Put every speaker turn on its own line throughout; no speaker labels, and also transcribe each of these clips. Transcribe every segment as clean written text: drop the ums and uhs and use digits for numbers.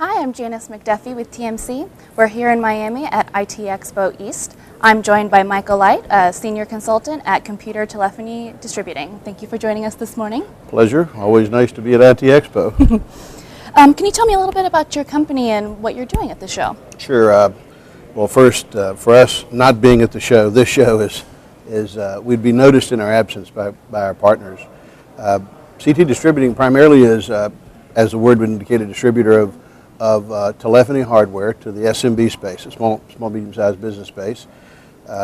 Hi, I'm Janice McDuffie with TMC. We're here in Miami at IT Expo East. I'm joined by Michael Light, a senior consultant at Computer Telephony Distributing. Thank you for joining us this morning.
Pleasure. Always nice to be at IT Expo.
Can you tell me a little bit about your company and what you're doing at the show?
Sure. Well, first, for us not being at the show, this show is we'd be noticed in our absence by our partners. CT Distributing primarily is, as the word would indicate, a distributor of telephony hardware to the SMB space, a small medium-sized business space.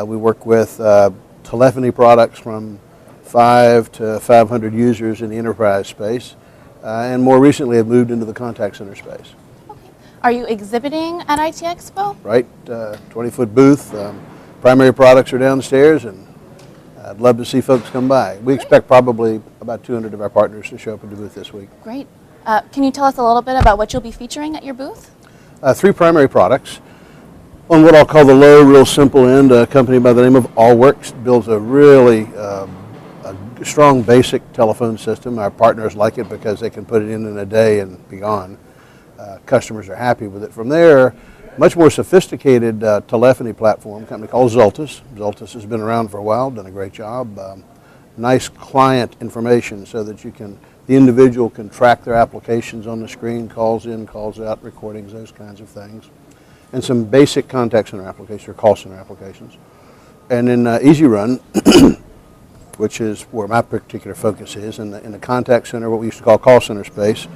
We work with telephony products from 5 to 500 users in the enterprise space, and more recently have moved into the contact center space.
Okay. Are you exhibiting at IT Expo?
Right, 20-foot booth. Primary products are downstairs, and I'd love to see folks come by. We expect probably about 200 of our partners to show up at the booth this week.
Great. Can you tell us a little bit about what you'll be featuring at your booth?
3 primary products. On what I'll call the low, real simple end, a company by the name of Allworks builds a really a strong basic telephone system. Our partners like it because they can put it in a day and be gone. Customers are happy with it. From there, much more sophisticated telephony platform, a company called Zultus. Zultus has been around for a while, done a great job. Nice client information so that the individual can track their applications on the screen, calls in, calls out, recordings, those kinds of things. And some basic contact center applications or call center applications. And then Easy Run, which is where my particular focus is, in the contact center, what we used to call call center space,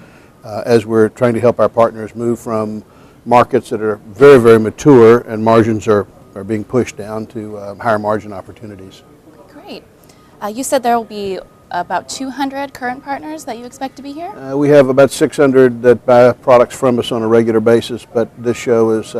as we're trying to help our partners move from markets that are very, very mature and margins are being pushed down to higher margin opportunities.
Great. You said there will be about 200 current partners that you expect to be here?
We have about 600 that buy products from us on a regular basis, but this show is,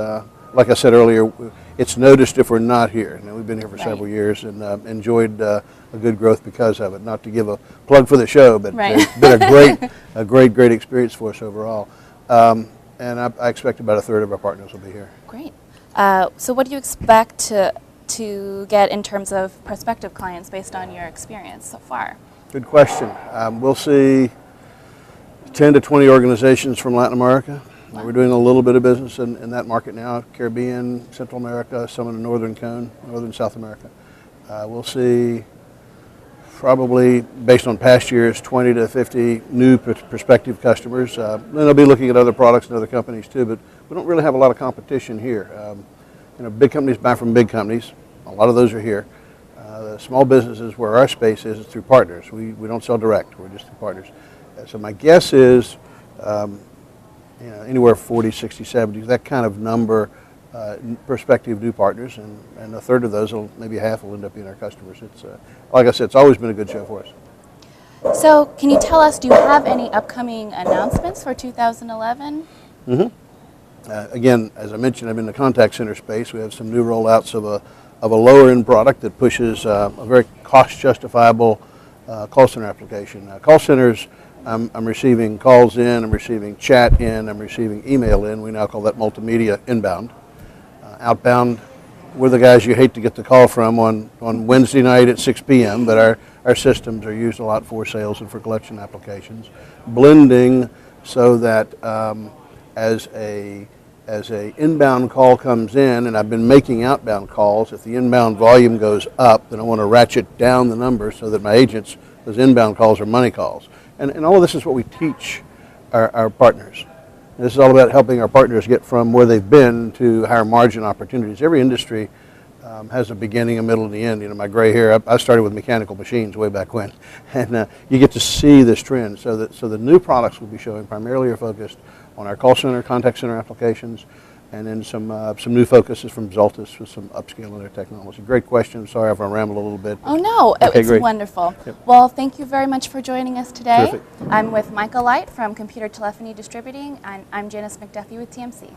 like I said earlier, it's noticed if we're not here. Now, we've been here for several years and enjoyed a good growth because of it. Not to give a plug for the show, but it's been a great experience for us overall. And I expect about a third of our partners will be here.
Great. So what do you expect to get in terms of prospective clients based on your experience so far?
Good question. We'll see 10 to 20 organizations from Latin America. Wow. We're doing a little bit of business in that market now, Caribbean, Central America, some in the Northern Cone, Northern South America. We'll see probably, based on past years, 20 to 50 new prospective customers. Then they'll be looking at other products and other companies too, but we don't really have a lot of competition here. Big companies buy from big companies. A lot of those are here. The small businesses where our space is through partners. We don't sell direct, we're just through partners. So my guess is anywhere 40, 60, 70, that kind of number, prospective new partners, and a third of those, maybe half will end up being our customers. It's like I said, it's always been a good show for us.
So can you tell us, do you have any upcoming announcements for 2011?
Again, as I mentioned, I'm in the contact center space. We have some new rollouts of a lower end product that pushes a very cost justifiable call center application. Call centers, I'm receiving calls in, I'm receiving chat in, I'm receiving email in. We now call that multimedia inbound. Outbound, we're the guys you hate to get the call from on Wednesday night at 6 p.m., but our systems are used a lot for sales and for collection applications. Blending so that as a inbound call comes in, and I've been making outbound calls, if the inbound volume goes up, then I want to ratchet down the number so that my agents, those inbound calls are money calls. And all of this is what we teach our partners. This is all about helping our partners get from where they've been to higher margin opportunities. Every industry has a beginning, a middle, and the end. My gray hair, I started with mechanical machines way back when. And you get to see this trend. So the new products we'll be showing primarily are focused on our call center, contact center applications, and then some new focuses from Zultus with some upscaling their technology. Great question. Sorry if I rambled a little bit.
Oh no, it's
great.
Wonderful.
Yep.
Well, thank you very much for joining us today.
Terrific.
I'm with Michael Light from Computer Telephony Distributing, and I'm Janice McDuffie with TMC.